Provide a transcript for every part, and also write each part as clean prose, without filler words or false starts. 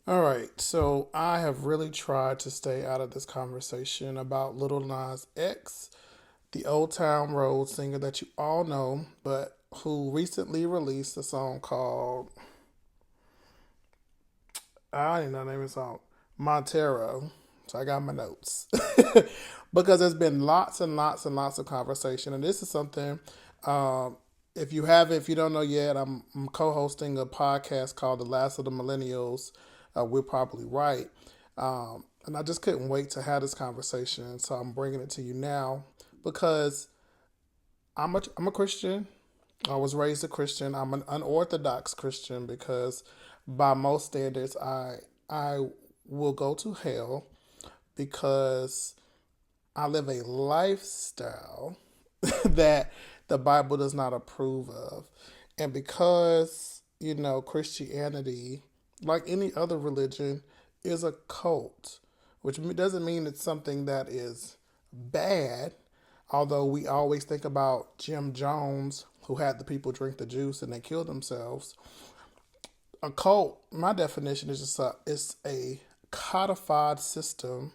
All right, so I have really tried to stay out of this conversation about Little Nas X, the Old Town Road singer that you all know, but who recently released a song called, I don't even know the name of the song, Montero. So I got my notes. Because there's been lots and lots and lots of conversation. And this is something, um, if you don't know yet, I'm co hosting a podcast called The Last of the Millennials. We're probably right. And I just couldn't wait to have this conversation. So I'm bringing it to you now because I'm a Christian. I was raised a Christian. I'm an unorthodox Christian because by most standards, I will go to hell because I live a lifestyle that the Bible does not approve of. And because, Christianity, like any other religion, is a cult, which doesn't mean it's something that is bad, although we always think about Jim Jones, who had the people drink the juice and they killed themselves. A cult, my definition is just it's a codified system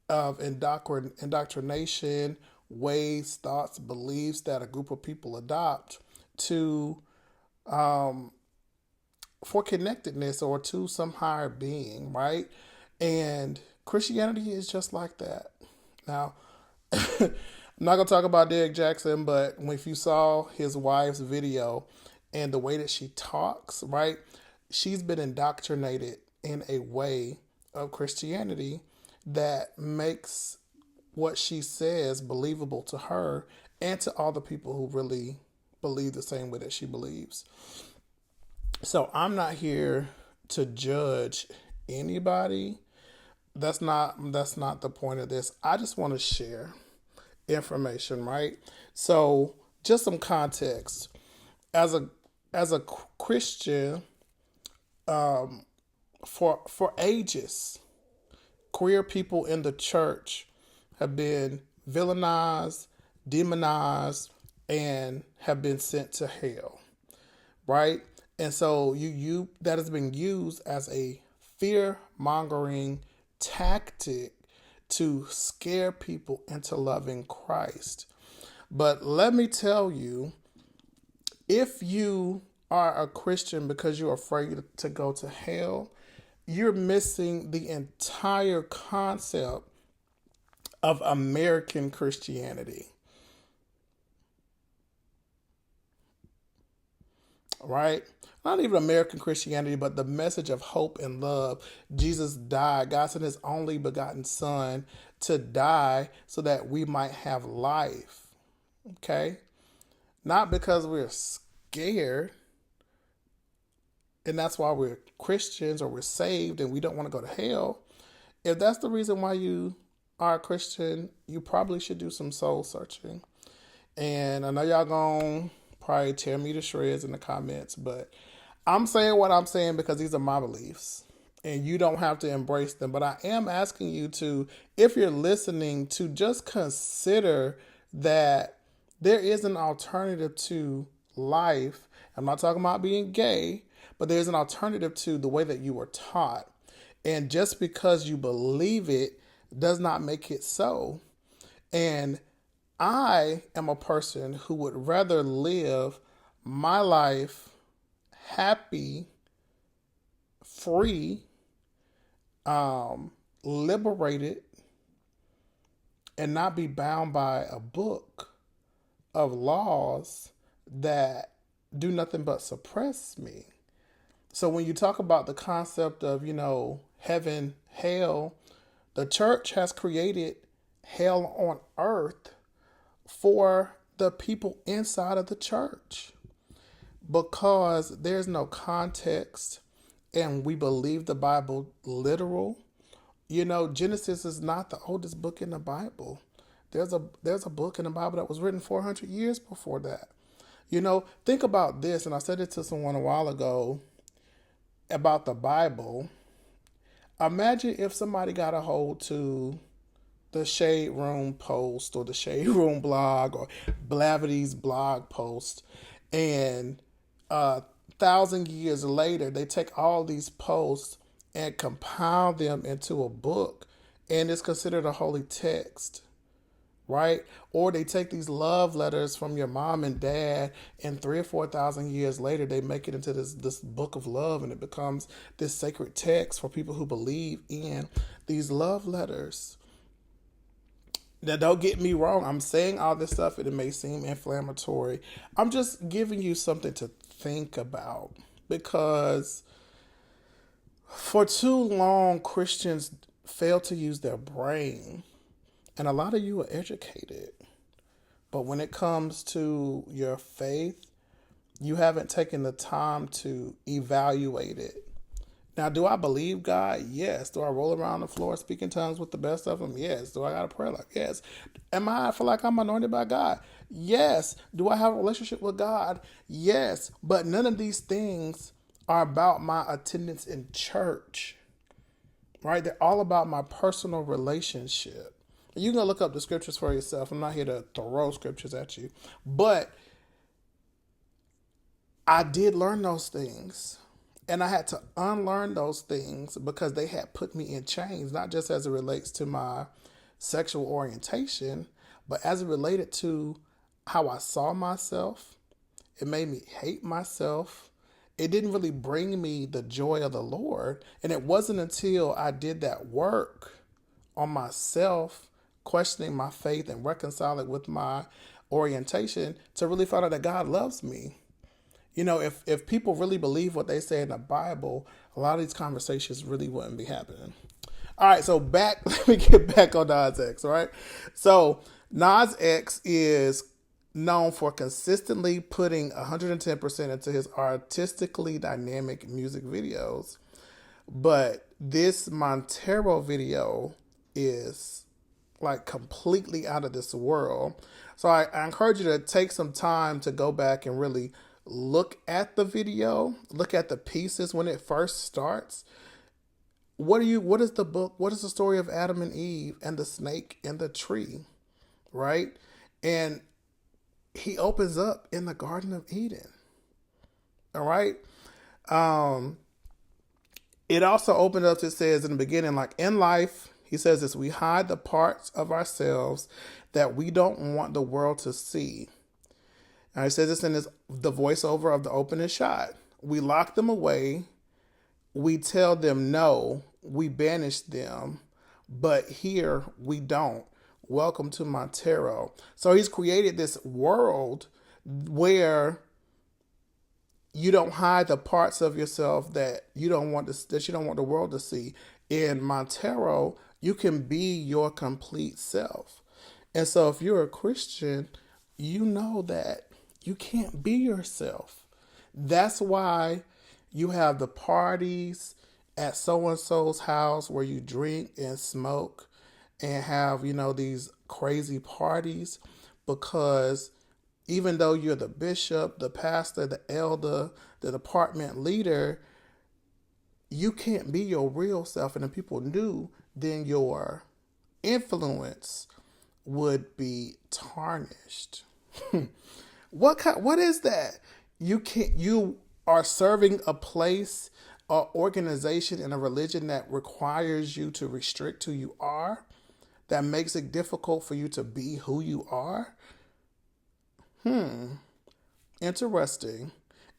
of indoctrination, ways, thoughts, beliefs that a group of people adopt to for connectedness or to some higher being, right? And Christianity is just like that. Now, I'm not gonna talk about Derek Jackson, but if you saw his wife's video and the way that she talks, right, she's been indoctrinated in a way of Christianity that makes what she says believable to her and to all the people who really believe the same way that she believes. So I'm not here to judge anybody. That's not the point of this. I just want to share information, right? So just some context. As a Christian, for ages, queer people in the church have been villainized, demonized, and have been sent to hell, right? And so you that has been used as a fear mongering tactic to scare people into loving Christ. But let me tell you, if you are a Christian because you're afraid to go to hell, you're missing the entire concept of American Christianity, right? Not even American Christianity, but the message of hope and love. Jesus died. God sent his only begotten son to die so that we might have life. Okay? Not because we're scared, and that's why we're Christians or we're saved and we don't want to go to hell. If that's the reason why you are a Christian, you probably should do some soul searching. And I know y'all gonna probably tear me to shreds in the comments, but I'm saying what I'm saying because these are my beliefs. And you don't have to embrace them. But I am asking you to, if you're listening, to just consider that there is an alternative to life. I'm not talking about being gay, but there's an alternative to the way that you were taught. And just because you believe it does not make it so. And I am a person who would rather live my life happy, free, liberated, and not be bound by a book of laws that do nothing but suppress me. So when you talk about the concept of, heaven, hell, the church has created hell on earth for the people inside of the church because there's no context and we believe the Bible literal. Genesis is not the oldest book in the Bible. There's a book in the Bible that was written 400 years before that. Think about this, and I said it to someone a while ago about the Bible. Imagine if somebody got a hold to the Shade Room post or the Shade Room blog or Blavity's blog post, and 1,000 years later, they take all these posts and compile them into a book, and it's considered a holy text, right? Or they take these love letters from your mom and dad, and 3 or 4 thousand years later, they make it into this book of love, and it becomes this sacred text for people who believe in these love letters. Now, don't get me wrong. I'm saying all this stuff, and it may seem inflammatory. I'm just giving you something to think about because for too long, Christians fail to use their brain. And a lot of you are educated. But when it comes to your faith, you haven't taken the time to evaluate it. Now, do I believe God? Yes. Do I roll around the floor speaking tongues with the best of them? Yes. Do I got a prayer life? Yes. I feel like I'm anointed by God? Yes. Do I have a relationship with God? Yes. But none of these things are about my attendance in church, right? They're all about my personal relationship. You can look up the scriptures for yourself. I'm not here to throw scriptures at you. But I did learn those things. And I had to unlearn those things because they had put me in chains, not just as it relates to my sexual orientation, but as it related to how I saw myself. It made me hate myself. It didn't really bring me the joy of the Lord. And it wasn't until I did that work on myself, questioning my faith and reconciling with my orientation, to really find out that God loves me. You know, if people really believe what they say in the Bible, a lot of these conversations really wouldn't be happening. All right, so let me get back on Nas X, all right? So Nas X is known for consistently putting 110% into his artistically dynamic music videos. But this Montero video is like completely out of this world. So I encourage you to take some time to go back and really look at the video, look at the pieces when it first starts. What is the book? What is the story of Adam and Eve and the snake and the tree, right? And he opens up in the Garden of Eden. All right. It also opens up, it says in the beginning, like in life, he says this: we hide the parts of ourselves that we don't want the world to see. And he says this in the voiceover of the opening shot. We lock them away. We tell them no. We banish them. But here we don't. Welcome to Montero. So he's created this world where you don't hide the parts of yourself that you don't want the world to see. In Montero, you can be your complete self. And so if you're a Christian, you know that you can't be yourself. That's why you have the parties at so-and-so's house where you drink and smoke and have, these crazy parties, because even though you're the bishop, the pastor, the elder, the department leader, you can't be your real self. And if people knew, then your influence would be tarnished. What is that? You are serving a place, or organization, in a religion that requires you to restrict who you are, that makes it difficult for you to be who you are. Interesting.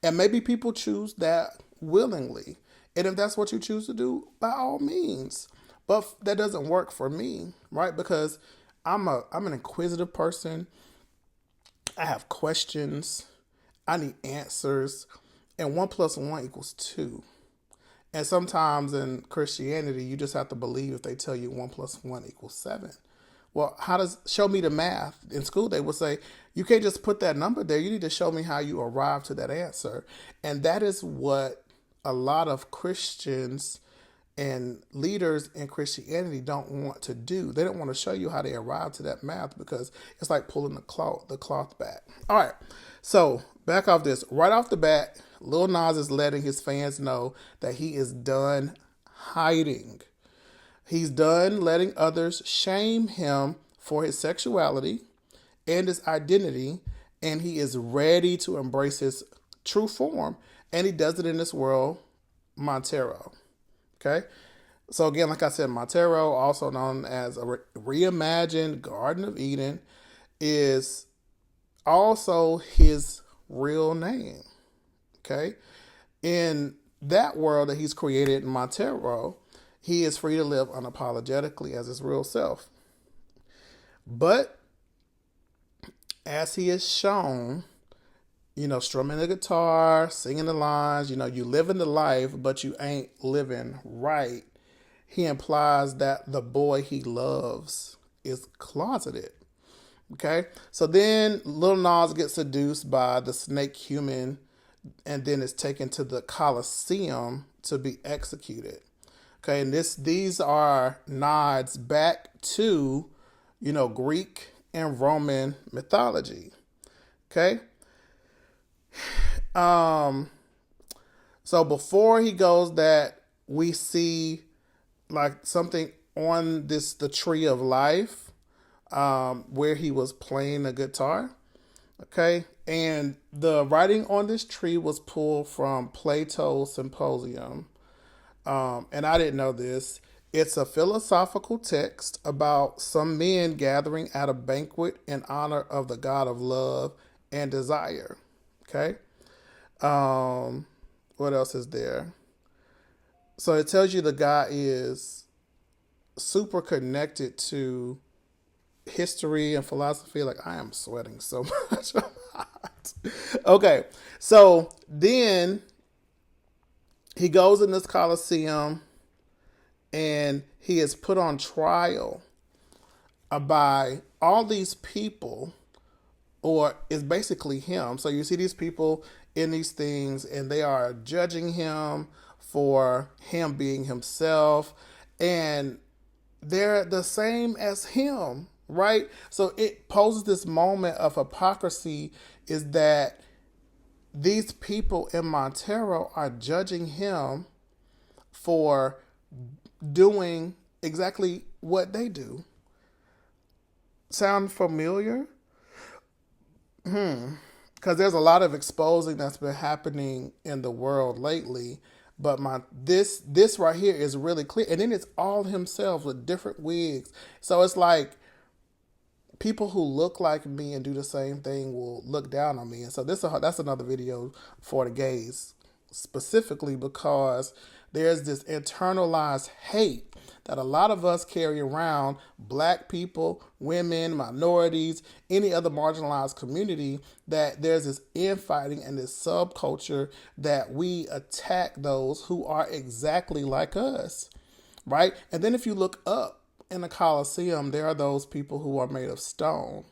And maybe people choose that willingly. And if that's what you choose to do, by all means. But that doesn't work for me, right? Because I'm an inquisitive person. I have questions. I need answers. And 1 + 1 = 2. And sometimes in Christianity, you just have to believe if they tell you 1 + 1 = 7. Well, show me the math? In school, they would say, you can't just put that number there. You need to show me how you arrive to that answer. And that is what a lot of Christians and leaders in Christianity don't want to do. They don't want to show you how they arrive to that math, because it's like pulling the cloth back. All right. So back off this. Right off the bat, Lil Nas is letting his fans know that he is done hiding. He's done letting others shame him for his sexuality and his identity, and he is ready to embrace his true form. And he does it in this world, Montero. Okay. So again, like I said, Montero, also known as a reimagined Garden of Eden, is also his real name. Okay. In that world that he's created in Montero, he is free to live unapologetically as his real self. But as he is shown, strumming the guitar, singing the lines, you living the life, but you ain't living right. He implies that the boy he loves is closeted. Okay? So then Lil Nas gets seduced by the snake human and then is taken to the Colosseum to be executed. Okay, and these are nods back to, Greek and Roman mythology. Okay. So before he goes that, we see like something on the tree of life, where he was playing a guitar. Okay. And the writing on this tree was pulled from Plato's Symposium. And I didn't know this. It's a philosophical text about some men gathering at a banquet in honor of the god of love and desire. Okay. What else is there? So it tells you the guy is super connected to history and philosophy. Like, I am sweating so much. Okay. So then he goes in this Colosseum and he is put on trial by all these people, or it's basically him. So you see these people in these things and they are judging him for him being himself, and they're the same as him, right? So it poses this moment of hypocrisy, is that these people in Montero are judging him for doing exactly what they do. Sound familiar? Because there's a lot of exposing that's been happening in the world lately. But this right here is really clear. And then it's all himself with different wigs. So it's like people who look like me and do the same thing will look down on me. And so that's another video for the gays, specifically because there's this internalized hate that a lot of us carry around, black people, women, minorities, any other marginalized community, that there's this infighting and this subculture that we attack those who are exactly like us, right? And then if you look up in the Colosseum, there are those people who are made of stone.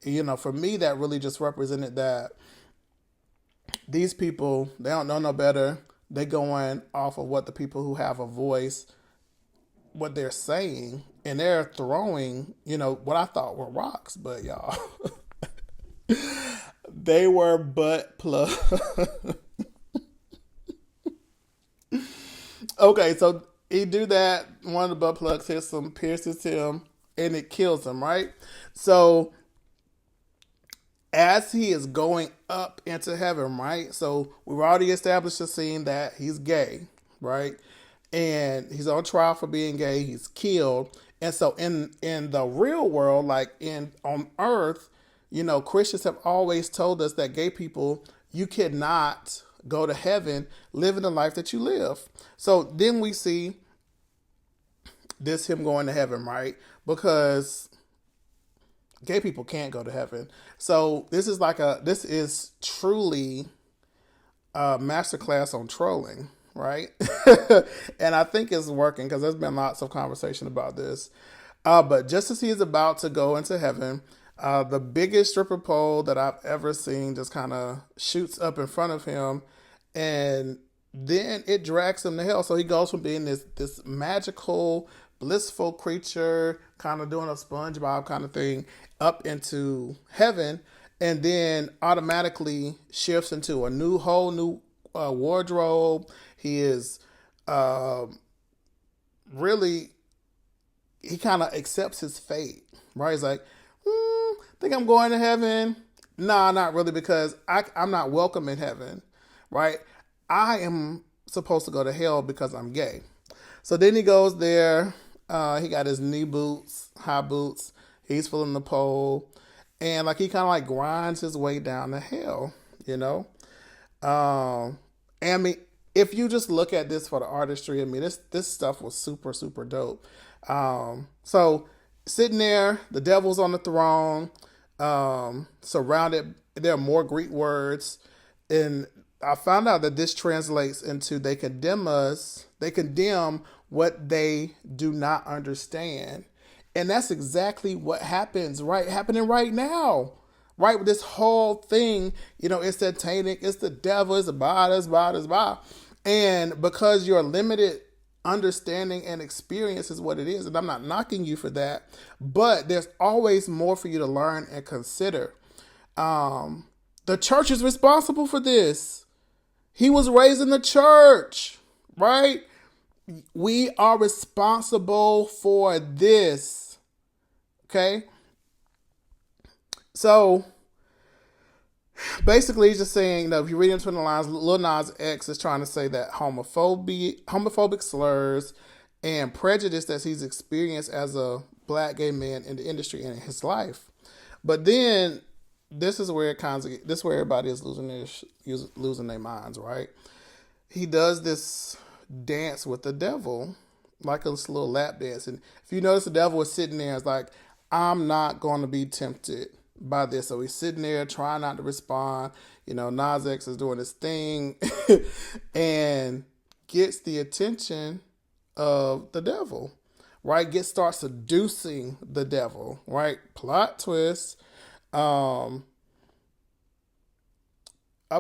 For me, that really just represented that these people, they don't know no better. They going off of what the people who have a voice, what they're saying, and they're throwing, what I thought were rocks, but y'all, they were butt plugs. Okay, so he do that. One of the butt plugs hits him, pierces him, and it kills him, right? So as he is going up into heaven, right? So we've already established the scene that he's gay, right? And he's on trial for being gay. He's killed. And so in the real world, like on earth, Christians have always told us that gay people, you cannot go to heaven living the life that you live. So then we see this him going to heaven, right? Because gay people can't go to heaven. So this is truly a masterclass on trolling, right? And I think it's working because there's been lots of conversation about this. But just as he is about to go into heaven, the biggest stripper pole that I've ever seen just kind of shoots up in front of him, and then it drags him to hell. So he goes from being this magical, blissful creature, kind of doing a SpongeBob kind of thing, up into heaven, and then automatically shifts into a whole new wardrobe. He is really, he kind of accepts his fate, right? He's like, think I'm going to heaven? Nah, not really, because I'm not welcome in heaven, right? I am supposed to go to hell because I'm gay. So then he goes there. He got his knee boots, high boots. He's feeling the pole, and like he kind of like grinds his way down to hell. You know, and I mean, if you just look at this for the artistry, I mean, this stuff was super super dope. So sitting there, the devil's on the throne, surrounded. There are more Greek words, and I found out that this translates into they condemn us. They condemn what they do not understand, and that's exactly what happens. Right, happening right now. Right, with this whole thing, it's satanic, it's the devil, it's about, it's about, it's about. And because your limited understanding and experience is what it is, and I'm not knocking you for that, but there's always more for you to learn and consider. The church is responsible for this. He was raised in the church, right? We are responsible for this. Okay? So basically, he's just saying, if you read between the lines, Lil Nas X is trying to say that homophobic slurs and prejudice that he's experienced as a black gay man in the industry and in his life. But then this is where this is where everybody is losing their minds, right? He does this dance with the devil, like a little lap dance. And if you notice, the devil is sitting there, it's like, I'm not going to be tempted by this. So he's sitting there trying not to respond. Nas X is doing his thing and gets the attention of the devil, right? Starts seducing the devil, right? Plot twist. A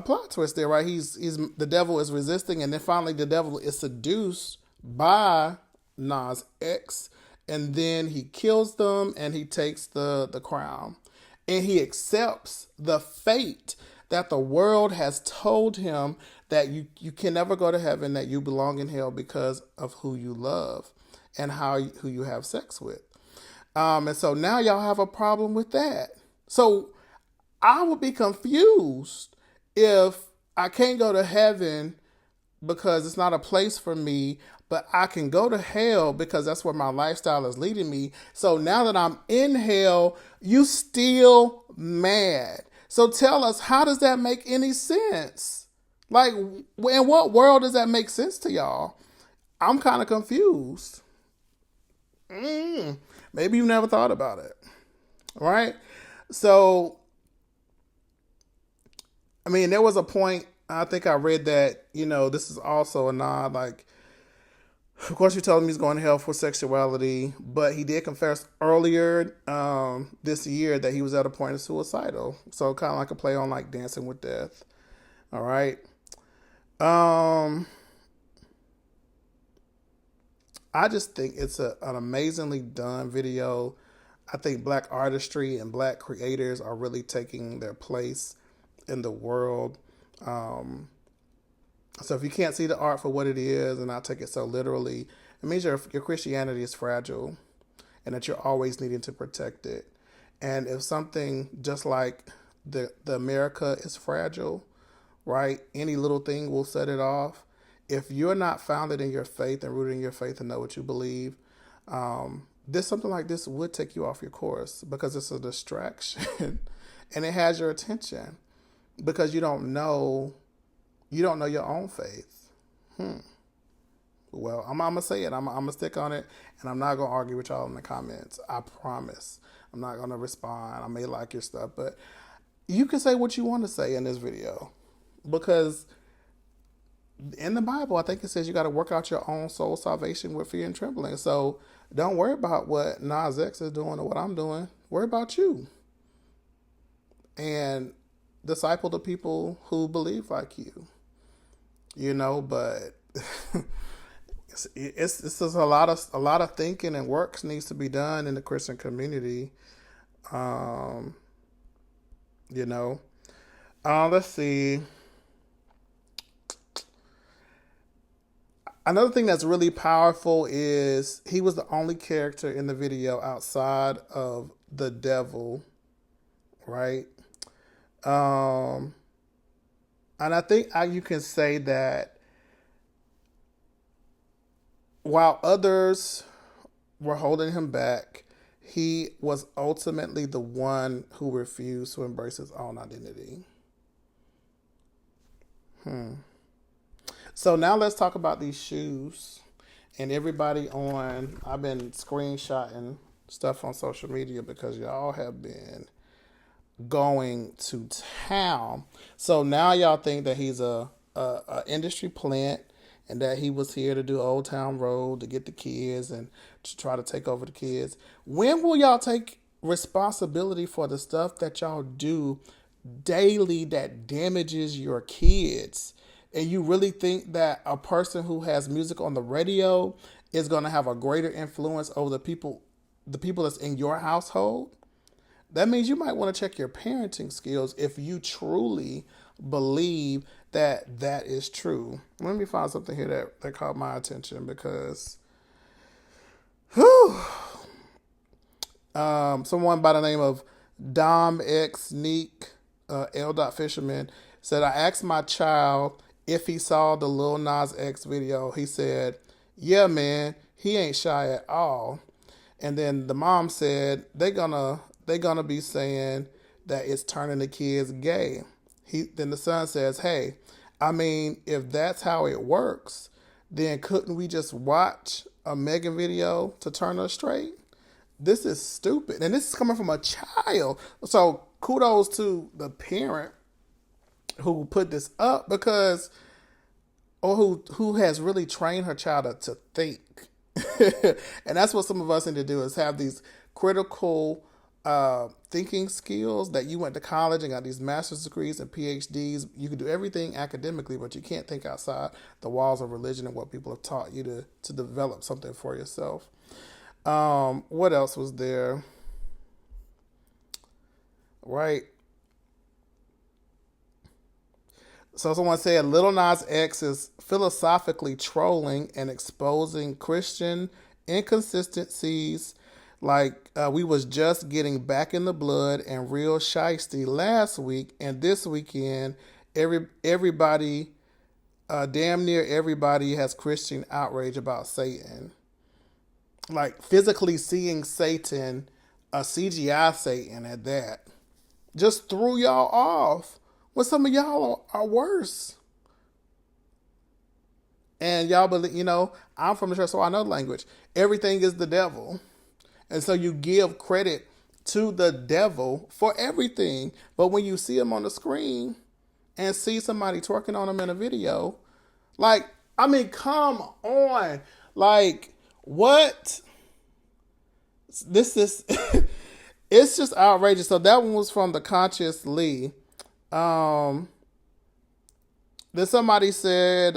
plot twist there, right? He's the devil is resisting, and then finally the devil is seduced by Nas X, and then he kills them and he takes the crown. And he accepts the fate that the world has told him, that you can never go to heaven, that you belong in hell because of who you love and who you have sex with. And so now y'all have a problem with that. So I would be confused if I can't go to heaven because it's not a place for me, but I can go to hell because that's where my lifestyle is leading me. So now that I'm in hell, you still mad. So tell us, how does that make any sense? Like, in what world does that make sense to y'all? I'm kind of confused. Maybe you never thought about it, right? So, I mean, there was a point, I think I read that, this is also a nod, like, of course, you told him he's going to hell for sexuality, but he did confess earlier this year that he was at a point of suicidal. So kind of like a play on like Dancing with Death. All right. I just think it's an amazingly done video. I think black artistry and black creators are really taking their place in the world. So if you can't see the art for what it is, and I take it so literally, it means your Christianity is fragile and that you're always needing to protect it. And if something just like the America is fragile, right? Any little thing will set it off. If you're not founded in your faith and rooted in your faith and know what you believe, something like this would take you off your course because it's a distraction and it has your attention because you don't know your own faith. Well, I'm going to say it. I'm going to stick on it, and I'm not going to argue with y'all in the comments. I promise. I'm not going to respond. I may like your stuff, but you can say what you want to say in this video because in the Bible, I think it says you got to work out your own soul salvation with fear and trembling. So don't worry about what Nas X is doing or what I'm doing. Worry about you. And disciple the people who believe like you. But it's just a lot of thinking and work needs to be done in the Christian community. Let's see. Another thing that's really powerful is he was the only character in the video outside of the devil, right? And I think you can say that While others were holding him back, he was ultimately the one who refused to embrace his own identity. So now let's talk about these shoes. And everybody on, I've been screenshotting stuff on social media because y'all have been going to town. So now y'all think that he's a industry plant and that he was here to do Old Town Road to get the kids and to try to take over the kids. When will y'all take responsibility for the stuff that y'all do daily that damages your kids? And you really think that a person who has music on the radio is going to have a greater influence over the people that's in your household? That means you might want to check your parenting skills if you truly believe that that is true. Let me find something here that caught my attention because whew, someone by the name of Dom X Neek L. Fisherman said, I asked my child if he saw the Lil Nas X video. He said, yeah, man, he ain't shy at all. And then the mom said, they're gonna be saying that it's turning the kids gay. Then the son says, hey, I mean, if that's how it works, then couldn't we just watch a Megan video to turn us straight? This is stupid. And this is coming from a child. So kudos to the parent who put this up because or who has really trained her child to think. And that's what some of us need to do is have these critical thinking skills that you went to college and got these master's degrees and PhDs. You can do everything academically, but you can't think outside the walls of religion and what people have taught you to develop something for yourself. What else was there? Right. So someone said Little Nas X is philosophically trolling and exposing Christian inconsistencies. Like we was just getting Back in the Blood and Real Shiesty last week, and this weekend, everybody, damn near everybody has Christian outrage about Satan. Like physically seeing Satan, a CGI Satan at that, just threw y'all off. When some of y'all are worse. And y'all believe, I'm from the church, so I know the language. Everything is the devil. And so you give credit to the devil for everything. But when you see him on the screen and see somebody twerking on him in a video, come on. Like, what? This is, it's just outrageous. So that one was from the Conscious Lee. Then somebody said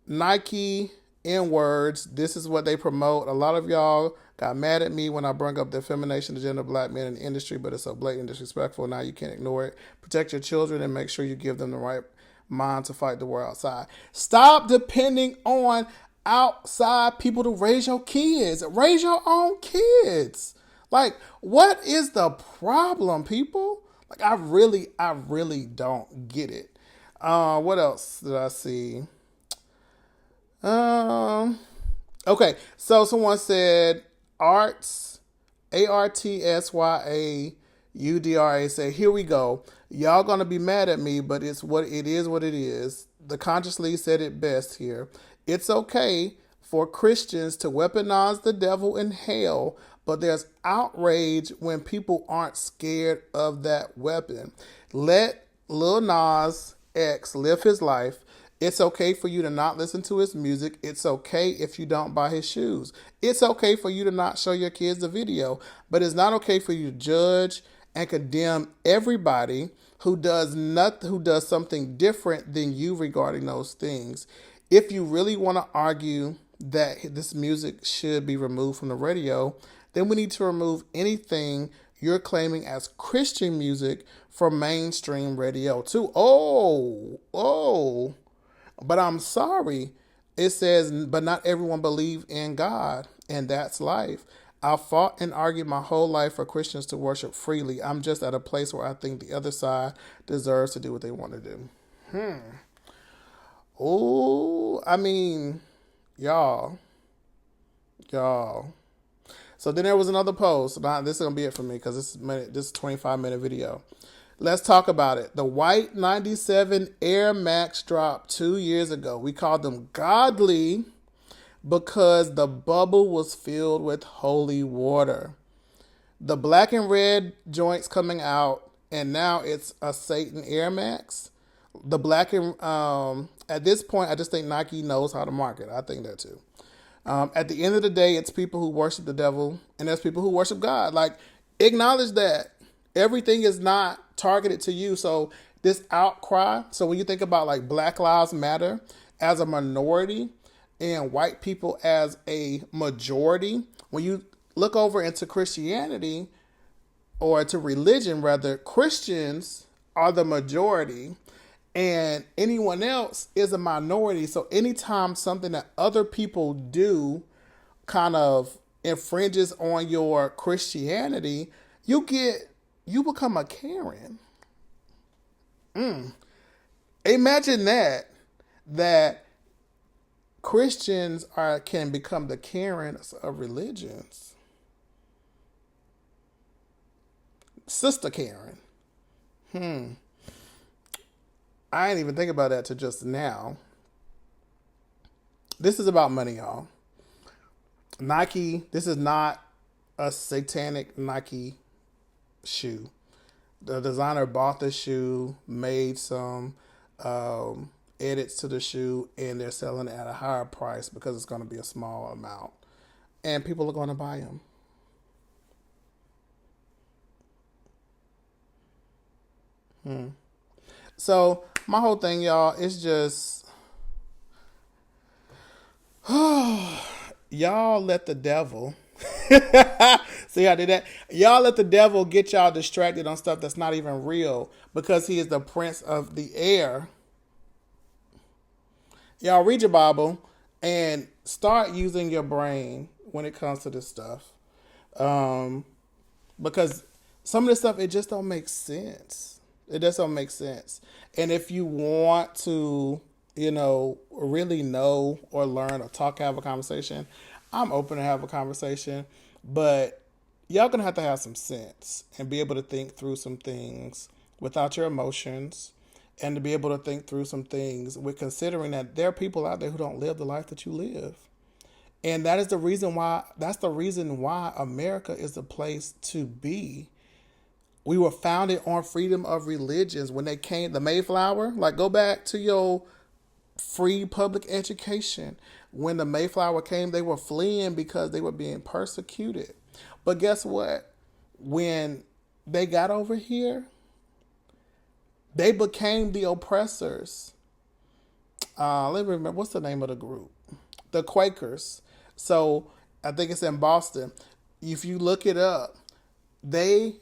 Nike N words. This is what they promote. A lot of y'all got mad at me when I bring up the feminization agenda of black men in the industry, but it's so blatant disrespectful. Now you can't ignore it. Protect your children and make sure you give them the right mind to fight the war outside. Stop depending on outside people to raise your kids. Raise your own kids. Like, what is the problem, people? Like, I really don't get it. What else did I see? Okay, so someone said Arts, ARTSYAUDRA said, here we go. Y'all gonna be mad at me, but it's what it is what it is. The Consciously said it best here. It's okay for Christians to weaponize the devil in hell, but there's outrage when people aren't scared of that weapon. Let Lil Nas X live his life. It's okay for you to not listen to his music. It's okay if you don't buy his shoes. It's okay for you to not show your kids the video, but it's not okay for you to judge and condemn everybody who does something different than you regarding those things. If you really want to argue that this music should be removed from the radio, then we need to remove anything you're claiming as Christian music from mainstream radio too. But I'm sorry. It says, but not everyone believes in God, and that's life. I fought and argued my whole life for Christians to worship freely. I'm just at a place where I think the other side deserves to do what they want to do. y'all, y'all. So then there was another post. Now this is gonna be it for me because this is a 25-minute video. Let's talk about it. The white 97 Air Max dropped 2 years ago. We called them godly because the bubble was filled with holy water. The black and red joints coming out, and now it's a Satan Air Max. The black and at this point, I just think Nike knows how to market. I think that too. At the end of the day, it's people who worship the devil, and there's people who worship God. Like, acknowledge that everything is not targeted to you. So this outcry. So when you think about like Black Lives Matter as a minority and white people as a majority, when you look over into Christianity or to religion, rather, Christians are the majority and anyone else is a minority. So anytime something that other people do kind of infringes on your Christianity, you become a Karen. Imagine that Christians can become the Karens of religions. Sister Karen. I didn't even think about that till just now. This is about money, y'all. Nike, this is not a satanic Nike shoe. The designer bought the shoe, made some edits to the shoe, and they're selling it at a higher price because it's going to be a small amount. And people are going to buy them. So my whole thing, y'all, is just y'all let the devil see how I did that? Y'all let the devil get y'all distracted on stuff that's not even real because he is the prince of the air. Y'all read your Bible and start using your brain when it comes to this stuff. Because some of this stuff, it just don't make sense. It just don't make sense. And if you want to, really know or learn or talk, have a conversation, I'm open to have a conversation. But y'all going to have some sense and be able to think through some things without your emotions and to be able to think through some things with considering that there are people out there who don't live the life that you live. And that's the reason why America is the place to be. We were founded on freedom of religions. When they came, the Mayflower, like go back to your free public education. When the Mayflower came, they were fleeing because they were being persecuted. But guess what? When they got over here, they became the oppressors. Let me remember, what's the name of the group? The Quakers. So I think it's in Boston. If you look it up, they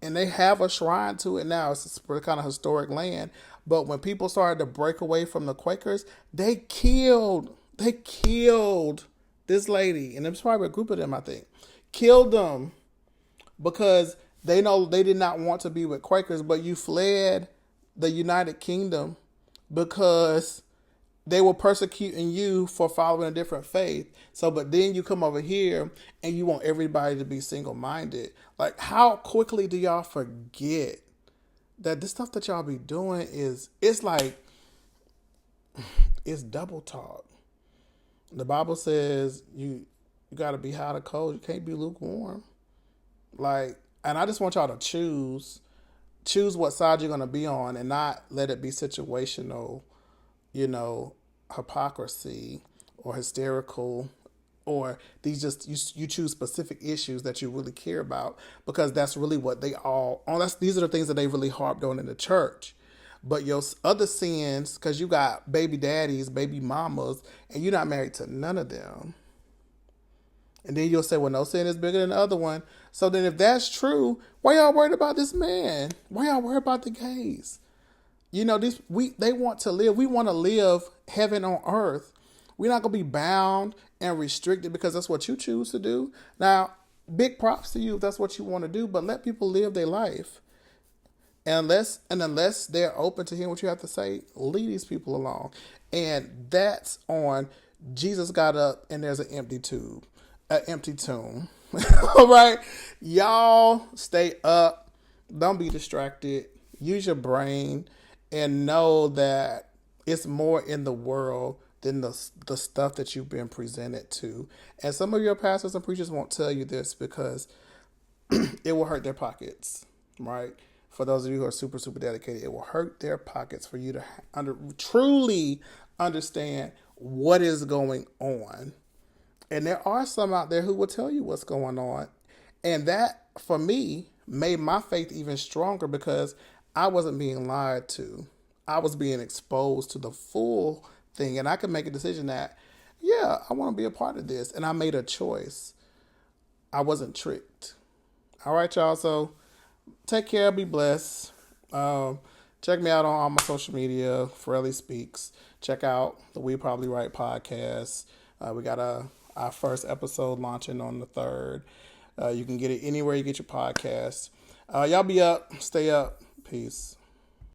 have a shrine to it now. It's a kind of historic land. But when people started to break away from the Quakers, they killed this lady. And there's probably a group of them, I think. Killed them because they know they did not want to be with Quakers, but you fled the United Kingdom because they were persecuting you for following a different faith. So, but then you come over here and you want everybody to be single-minded. Like, how quickly do y'all forget that this stuff that y'all be doing it's double talk. The Bible says you got to be hot or cold. You can't be lukewarm. Like, and I just want y'all to choose what side you're going to be on and not let it be situational, hypocrisy or hysterical, or these you choose specific issues that you really care about because that's really what these are the things that they really harped on in the church. But your other sins, because you got baby daddies, baby mamas, and you're not married to none of them. And then you'll say, well, no sin is bigger than the other one. So then if that's true, why y'all worried about this man? Why y'all worried about the gays? They want to live. We want to live heaven on earth. We're not going to be bound and restricted because that's what you choose to do. Now, big props to you if that's what you want to do, but let people live their life. And unless they're open to hearing what you have to say, leave these people alone. And that's on Jesus got up and there's an empty tomb. All right, y'all stay up. Don't be distracted. Use your brain and know that it's more in the world than the stuff that you've been presented to. And some of your pastors and preachers won't tell you this because it will hurt their pockets, right? For those of you who are super, super dedicated, it will hurt their pockets for you to truly understand what is going on. And there are some out there who will tell you what's going on. And that, for me, made my faith even stronger because I wasn't being lied to. I was being exposed to the full thing. And I could make a decision that, yeah, I want to be a part of this. And I made a choice. I wasn't tricked. All right, y'all. So take care. Be blessed. Check me out on all my social media. Forelli Speaks. Check out the We Probably Right podcast. We got our first episode launching on the 3rd. You can get it anywhere you get your podcasts. Y'all be up. Stay up. Peace.